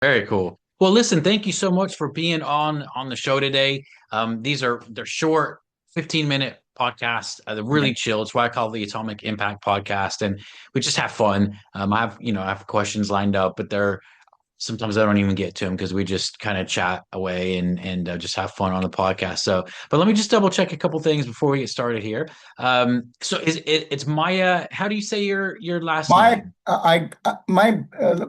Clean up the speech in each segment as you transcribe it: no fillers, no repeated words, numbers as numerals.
Very cool. Well, listen, thank you so much for being on the show today. They're short, 15-minute podcasts. They're really Okay. chill. It's why I call the Atomic Impact Podcast, and we just have fun. I have questions lined up, but they're sometimes I don't even get to them because we just kind of chat away and just have fun on the podcast. So, but let me just double check a couple things before we get started here. So it's Maya? How do you say your last My name? my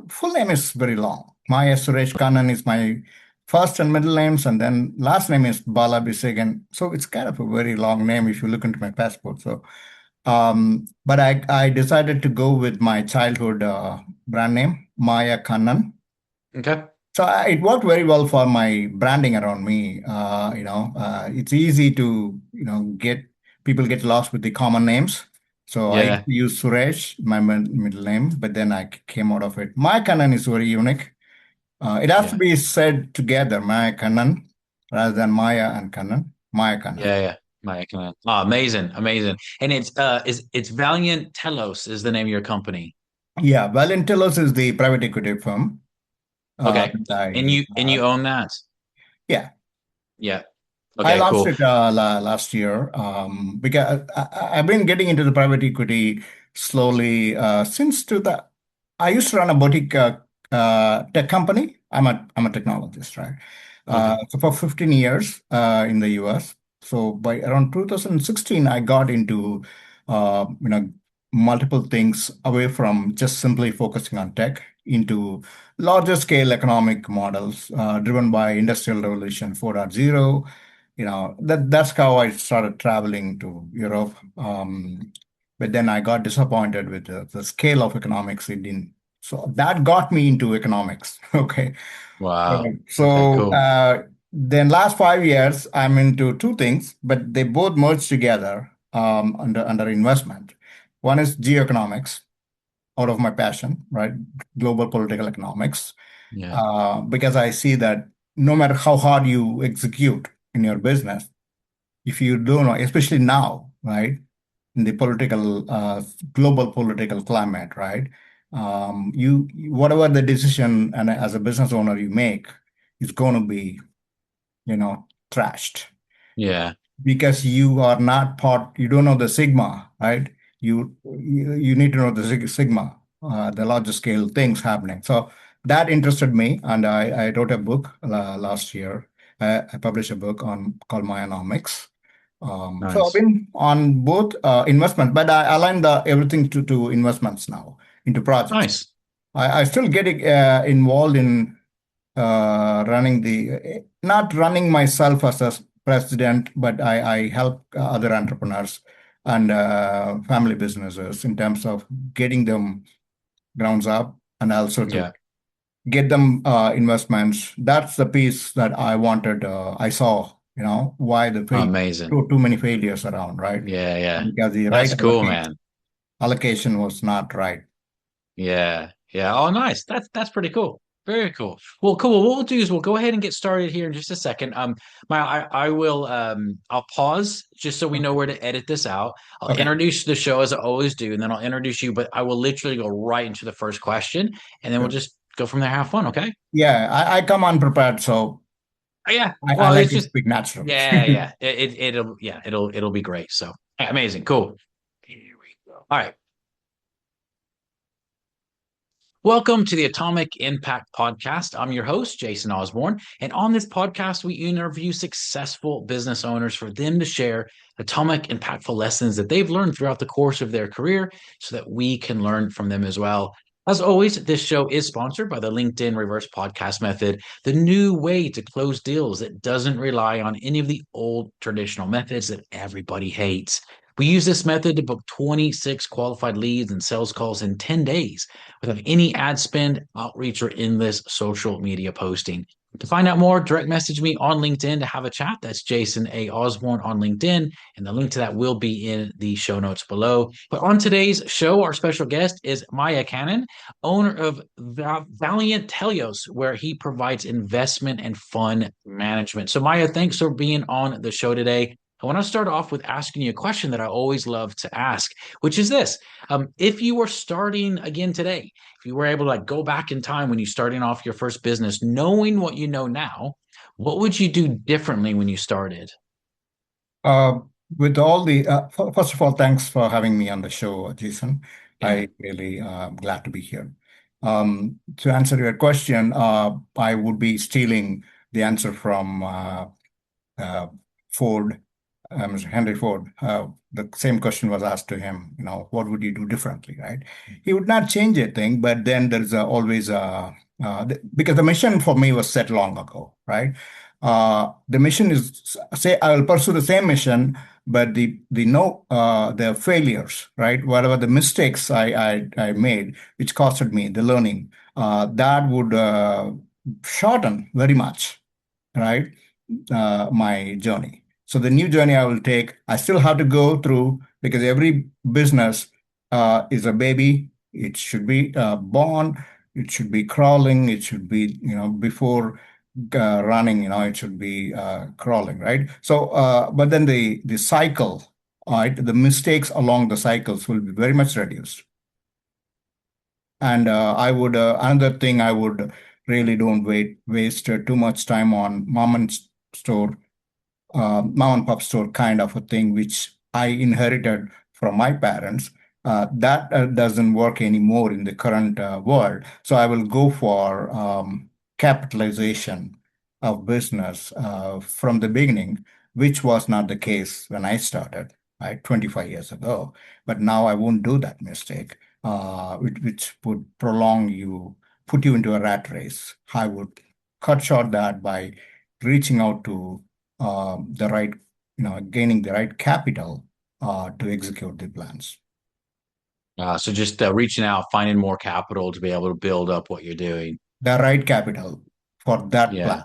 full name is very long. Maya Suresh Kannan is my first and middle names, and then last name is Balabisegan. So it's kind of a very long name if you look into my passport. So, but I decided to go with my childhood brand name, Maya Kannan. Okay. So it worked very well for my branding around me. It's easy to get people get lost with the common names. So I Yeah. use Suresh, my middle name, but then I came out of it. My Kannan is very unique. It has to Yeah. be said together, Maya Kannan, rather than Maya and Kannan. Maya Kannan. Yeah, yeah. My command. Oh, amazing, amazing. And it's Valiant Telos is the name of your company. Yeah, Valentelos is the private equity firm. Okay. And And I, you own that. yeah, Yeah. I Okay, launched cool. it last year because I've been getting into the private equity slowly since to the. I used to run a boutique tech company. I'm a technologist, right? Okay. So for 15 years in the US. So by around 2016, I got into multiple things away from just simply focusing on tech into larger scale economic models driven by Industrial Revolution 4.0. That's how I started traveling to Europe. But then I got disappointed with the scale of economics. So that got me into economics. Okay. Wow. Okay, So cool. then last 5 years, I'm into two things, but they both merge together under investment. One is geoeconomics, out of my passion, right? Global political economics, Yeah. because I see that no matter how hard you execute in your business, if you don't know, especially now, right, in the global political climate, right, whatever the decision and as a business owner you make is going to be, trashed Yeah. because you are not part, you don't know the sigma, right? You need to know the sigma, the larger scale things happening. So that interested me, and I wrote a book last year. I published a book on called Myonomics. So I've Nice. been on both investment, but I align everything to investments now into projects. Nice. I still get involved in running not running myself as a president, but I help other entrepreneurs and family businesses in terms of getting them grounds up and also to Yeah. get them investments. That's the piece that I wanted. I saw, why Amazing. too many failures around, right? Yeah, yeah. Because the right That's cool, man. allocation was not right. Yeah. Yeah. Oh, nice. That's pretty cool. Very cool. Well, cool. What we'll do is we'll go ahead and get started here in just a second. I'll pause just so we know where to edit this out. I'll Okay. introduce the show as I always do, and then I'll introduce you, but I will literally go right into the first question, and then we'll just go from there, have fun, okay? Yeah, I come unprepared, so Oh, yeah. I Well, like it's to just speak naturally. yeah, yeah. It'll be great. So yeah, amazing. Cool. Here we go. All right. Welcome to the Atomic Impact Podcast. I'm your host, Jason Osborne. And on this podcast, we interview successful business owners for them to share atomic, impactful lessons that they've learned throughout the course of their career so that we can learn from them as well. As always, this show is sponsored by the LinkedIn Reverse Podcast Method, the new way to close deals that doesn't rely on any of the old traditional methods that everybody hates. We use this method to book 26 qualified leads and sales calls in 10 days without any ad spend, outreach, or endless social media posting. To find out more, direct message me on LinkedIn to have a chat. That's Jason A. Osborne on LinkedIn. And the link to that will be in the show notes below. But on today's show, our special guest is Maya Kannan, owner of Valiant Telios, where he provides investment and fund management. So, Maya, thanks for being on the show today. I want to start off with asking you a question that I always love to ask, which is this. If you were starting again today, if you were able to like go back in time when you're starting off your first business, knowing what you know now, what would you do differently when you started? Uh, with all the first of all, thanks for having me on the show, Jason. Yeah. I really glad to be here. To answer your question, I would be stealing the answer from uh, Ford, Mr. Henry Ford. The same question was asked to him, what would you do differently, right? He would not change a thing, but then there's always because the mission for me was set long ago, right? The mission is, say, I will pursue the same mission, but the no the failures, right? Whatever the mistakes I made, which costed me the learning, that would shorten very much, right? My journey. So the new journey I will take, I still have to go through because every business is a baby. It should be born. It should be crawling. It should be, before running, it should be crawling, right? So, but then the cycle, right, the mistakes along the cycles will be very much reduced. And I would another thing I would really don't waste too much time on store mom and pop store kind of a thing, which I inherited from my parents. That doesn't work anymore in the current world. So I will go for capitalization of business from the beginning, which was not the case when I started, right, 25 years ago. But now I won't do that mistake, which would put you into a rat race. I would cut short that by reaching out to the right, gaining the right capital to execute the plans. So just reaching out, finding more capital to be able to build up what you're doing. The right capital for that Yeah. plan,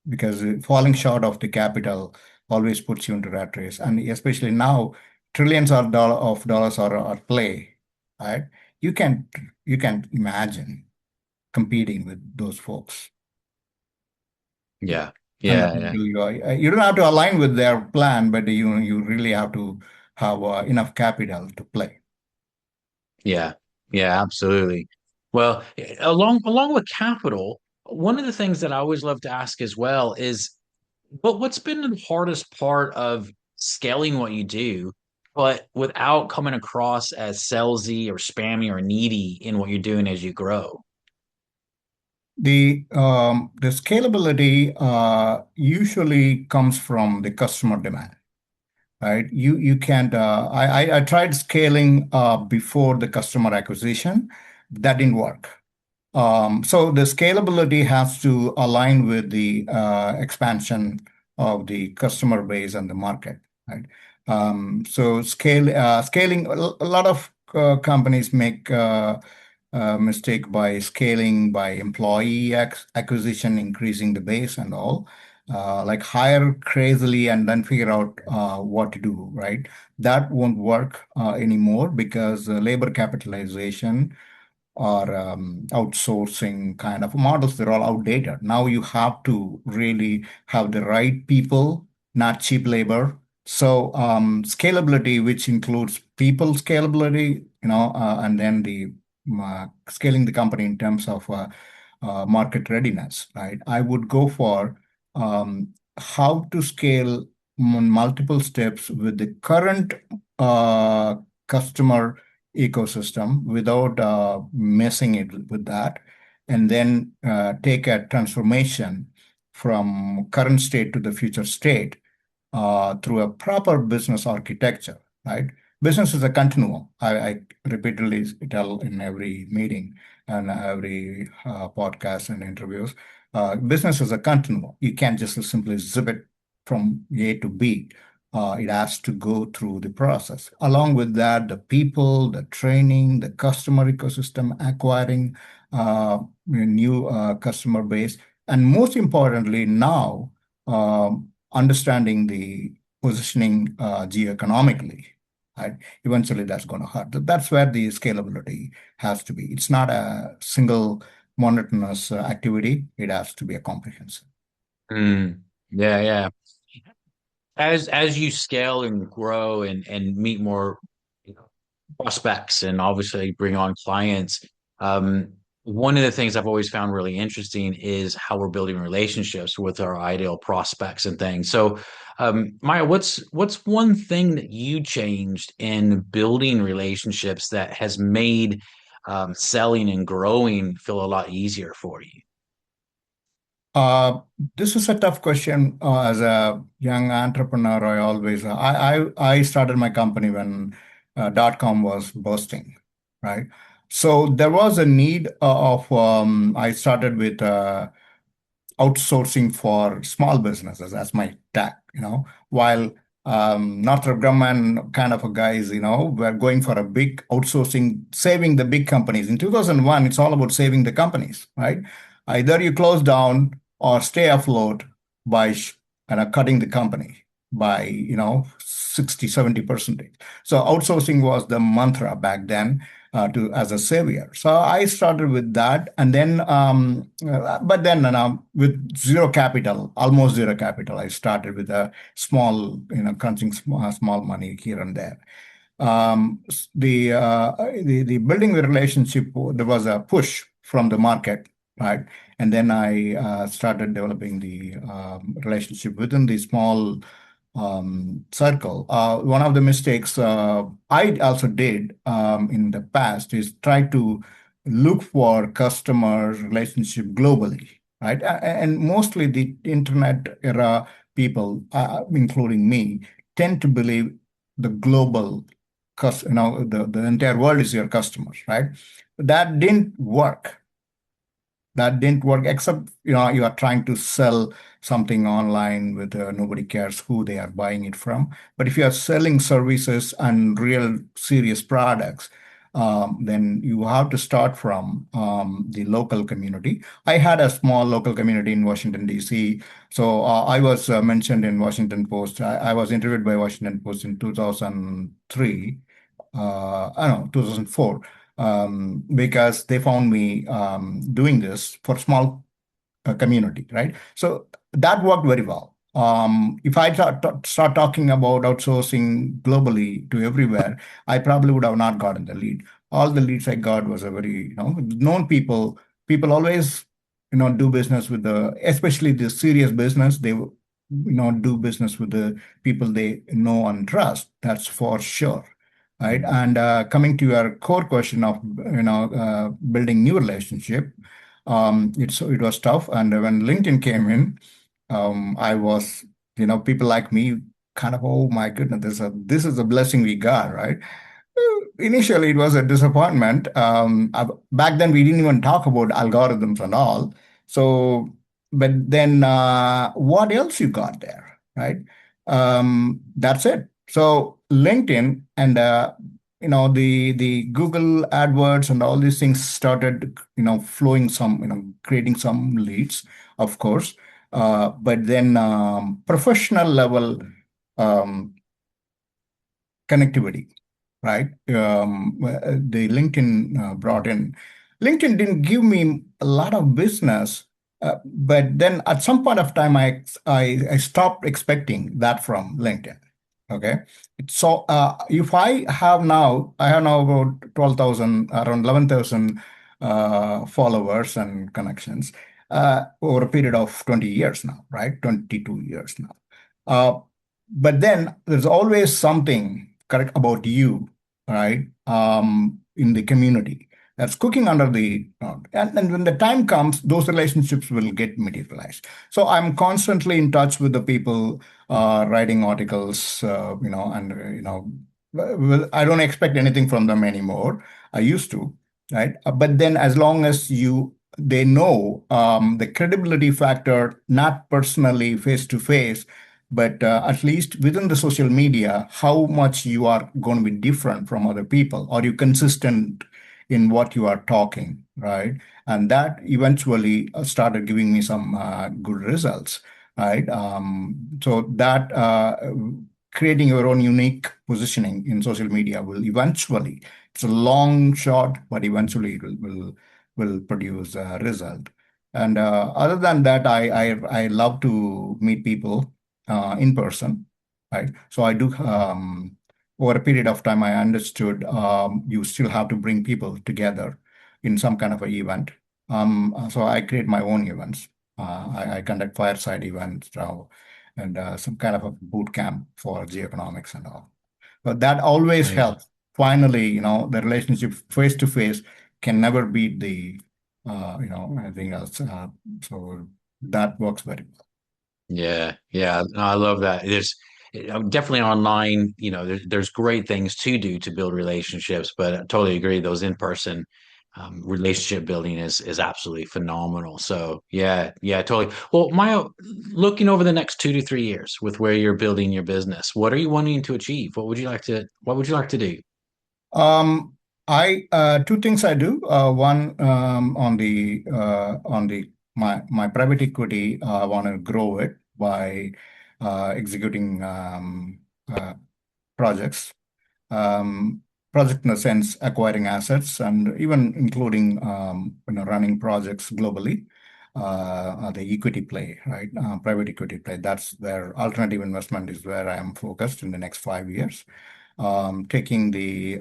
because falling short of the capital always puts you into rat race, and especially now, trillions of dollars are at play, right? You can you can imagine competing with those folks. Yeah. And Yeah. Yeah. you don't have to align with their plan, but you really have to have enough capital to play. Yeah, yeah, absolutely. Well, along with capital, one of the things that I always love to ask as well is what's been the hardest part of scaling what you do, but without coming across as salesy or spammy or needy in what you're doing as you grow? The scalability usually comes from the customer demand, right? You can't. I tried scaling before the customer acquisition. That didn't work. So the scalability has to align with the expansion of the customer base and the market, right? So scaling, a lot of companies make mistake by scaling by employee acquisition, increasing the base and all. Like hire crazily and then figure out what to do, right? That won't work anymore because labor capitalization or outsourcing kind of models, they're all outdated. Now you have to really have the right people, not cheap labor. So scalability, which includes people scalability, and then the scaling the company in terms of market readiness, right? I would go for how to scale multiple steps with the current customer ecosystem without messing it with that, and then take a transformation from current state to the future state through a proper business architecture, right? Business is a continuum. I repeatedly tell in every meeting and every podcast and interviews. Business is a continuum. You can't just simply zip it from A to B. It has to go through the process. Along with that, the people, the training, the customer ecosystem, acquiring new customer base, and most importantly, now understanding the positioning geoeconomically. Right? Eventually, that's going to hurt. That's where the scalability has to be. It's not a single monotonous activity. It has to be a comprehensive. Mm, yeah, yeah. as you scale and grow and meet more, you know, prospects and obviously bring on clients, um, one of the things I've always found really interesting is how we're building relationships with our ideal prospects and things. So, Maya, what's one thing that you changed in building relationships that has made selling and growing feel a lot easier for you? Uh, this is a tough question. As a young entrepreneur, I started my company when dot-com was bursting, right? So there was a need of I started with outsourcing for small businesses. That's my tack, while Northrop Grumman kind of a guys, were going for a big outsourcing, saving the big companies. In 2001, it's all about saving the companies, right? Either you close down or stay afloat by cutting the company by, 60, 70%. So outsourcing was the mantra back then to as a savior. So I started with that, and then but then with zero capital, almost zero capital, I started with a small, crunching small money here and there. The building the relationship, there was a push from the market, right? And then I started developing the relationship within the small circle. One of the mistakes I also did in the past is try to look for customer relationship globally, right? And mostly the internet era people, including me, tend to believe the global, the entire world is your customers, right? That didn't work. That didn't work, except you are trying to sell something online with nobody cares who they are buying it from. But if you are selling services and real serious products, then you have to start from the local community. I had a small local community in Washington, D.C. So I was mentioned in Washington Post. I was interviewed by Washington Post in 2003. I don't know, 2004, because they found me doing this for small community, right? So that worked very well. If I start talking about outsourcing globally to everywhere, I probably would have not gotten the lead. All the leads I got was a very, known people. People always, do business with especially the serious business. They, do business with the people they know and trust. That's for sure. Right. And coming to your core question of, building new relationship, it was tough. And when LinkedIn came in, I was, people like me kind of, oh my goodness, this is a blessing we got, right? Initially, it was a disappointment. Back then, we didn't even talk about algorithms and all. So, but then what else you got there, right? That's it. So LinkedIn and the Google AdWords and all these things started flowing some, creating some leads, of course. But then professional level um, connectivity, right? The LinkedIn brought in. LinkedIn didn't give me a lot of business, but then at some point of time, I stopped expecting that from LinkedIn. Okay, so if I have now about 12,000, around 11,000 followers and connections over a period of 20 years now, right? 22 years now. Uh, but then there's always something correct about you, right? In the community that's cooking under the and when the time comes, those relationships will get materialized. So I'm constantly in touch with the people writing articles, and I don't expect anything from them anymore. I used to, right? But then as long as they know the credibility factor, not personally face to face, but at least within the social media, how much you are going to be different from other people. Are you consistent in what you are talking, right? And that eventually started giving me some good results, right? So that creating your own unique positioning in social media will eventually, it's a long shot, but eventually it will produce a result. And other than that, I love to meet people in person. right? So I do, over a period of time, I understood you still have to bring people together in some kind of an event. So I create my own events. I conduct fireside events now and some kind of a boot camp for geoeconomics and all. But that always Amazing. helps. Finally, the relationship face to face can never beat the, anything else. So that works very well. Yeah, yeah, no, I love that. There's definitely online, there's great things to do to build relationships, but I totally agree. Those in-person relationship building is absolutely phenomenal. So yeah, yeah, totally. Well, Maya, looking over the next 2 to 3 years with where you're building your business, what are you wanting to achieve? What would you like to do? Um, I two things I do. One on the my private equity. I want to grow it by executing uh, projects. Um, Project in the sense acquiring assets and even including running projects globally. The equity play, right? Private equity play. That's where alternative investment is where I am focused in the next 5 years. Taking the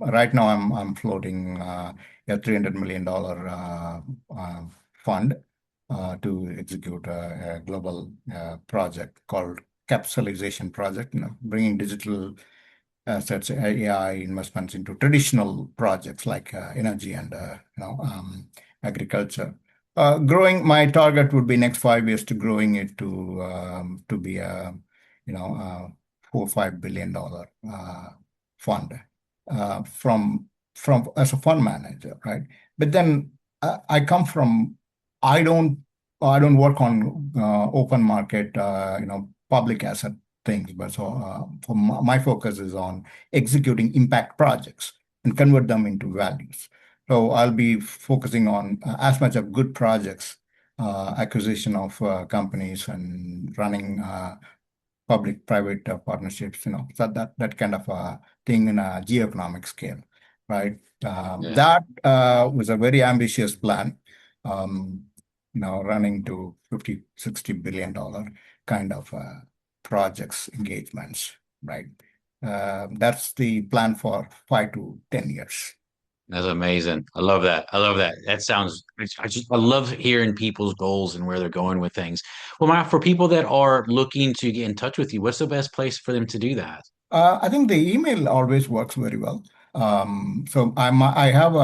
right now I'm floating a $300 million fund to execute a global project called Capitalization project, bringing digital assets, AI investments into traditional projects like energy and agriculture. Growing my target would be next 5 years to growing it to be a $4 or $5 billion fund from as a fund manager, right? But then I come from I don't I don't work on open market public asset things, but so for my focus is on executing impact projects and convert them into values. So I'll be focusing on as much of good projects, acquisition of companies, and running public-private partnerships, so that kind of thing in a geoeconomic scale, right? Yeah. That was a very ambitious plan, um, running to 50, $60 billion kind of projects, engagements, right? That's the plan for 5 to 10 years. That's amazing. I love that. I love that. That sounds, I love hearing people's goals and where they're going with things. Well, Matt, for people that are looking to get in touch with you, what's the best place for them to do that? I think the email always works very well. So I have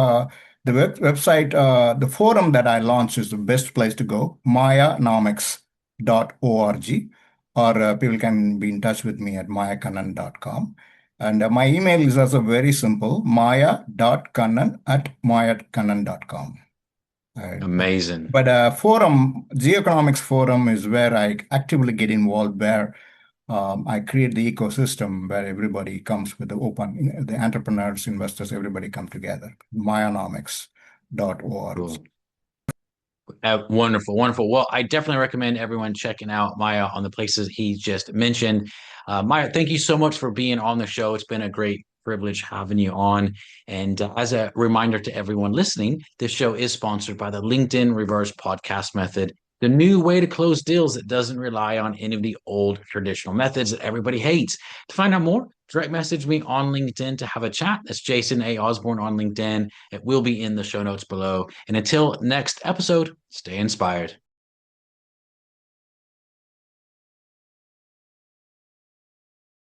the website, the forum that I launched is the best place to go, mayanomics.org, or people can be in touch with me at mayakannan.com. And my email is also very simple, maya.kannan@mayakannan.com. Right. Amazing. But GeoEconomics forum is where I actively get involved, where I create the ecosystem where everybody comes with the open, the entrepreneurs, investors, everybody come together. Myonomics.org. Cool. Wonderful, wonderful. Well, I definitely recommend everyone checking out Maya on the places he just mentioned. Maya, thank you so much for being on the show. It's been a great privilege having you on. And as a reminder to everyone listening, this show is sponsored by the LinkedIn Reverse Podcast Method, the new way to close deals that doesn't rely on any of the old traditional methods that everybody hates. To find out more, direct message me on LinkedIn to have a chat. That's Jason A. Osborne on LinkedIn. It will be in the show notes below. And until next episode, stay inspired.